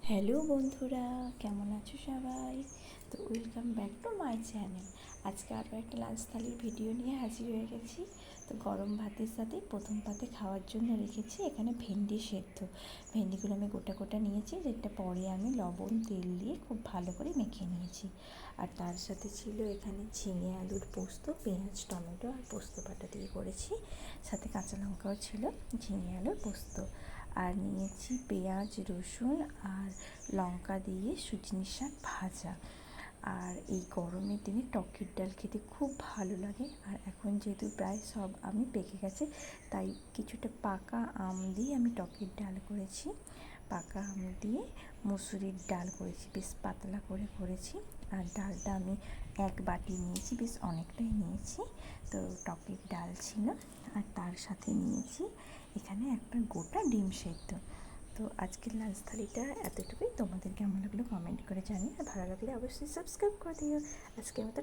Hello বন্ধুরা, কেমন আছো সবাই? তো welcome back to my channel. আজকে আরও একটা লাঞ্চ থালির ভিডিও নিয়ে হাজির হয়ে গেছি। তো গরম ভাতের সাথে প্রথম পাতে খাওয়ার জন্য রেখেছি এখানে ভেন্ডি সেদ্ধ। ভেন্ডিগুলো আমি গোটা গোটা নিয়েছি, যেটা পরে আমি লবণ তেল দিয়ে খুব ভালো করে মেখে নিয়েছি। আর তার সাথে ছিল এখানে ঝিঙে আলুর পোস্ত, পেঁয়াজ টমেটো আর পোস্ত বাটা দিয়ে করেছি। সাথে কাঁচা লঙ্কাও ছিল, ঝিঙে আলুর পোস্ত। আর নিয়েছি পেঁয়াজ রসুন আর লঙ্কা দিয়ে সুজনি শাক ভাজা। আর এই গরমের দিনে টকের ডাল খেতে খুব ভালো লাগে। আর এখন যেহেতু প্রায় সব আমি পেকে গেছে, তাই কিছুটা পাকা আম দিয়ে আমি টকের ডাল করেছি। পাকা আম দিয়ে মুসুরির ডাল করেছি, বেশ পাতলা করে করেছি। আর ডালটা আমি এক বাটি নিয়েছি, বেশ অনেকটাই নিয়েছি। তো টকের ডাল ছিল, আর তার সাথে নিয়েছি এখানে একটা গোটা ডিম সেদ্ধ। তো আজকের লাঞ্চ থালিটা এতটুকুই। তোমাদের কেমন লাগলো কমেন্ট করে জানিও, আর ভালো লাগলে অবশ্যই সাবস্ক্রাইব করে দিও। আজকের মতো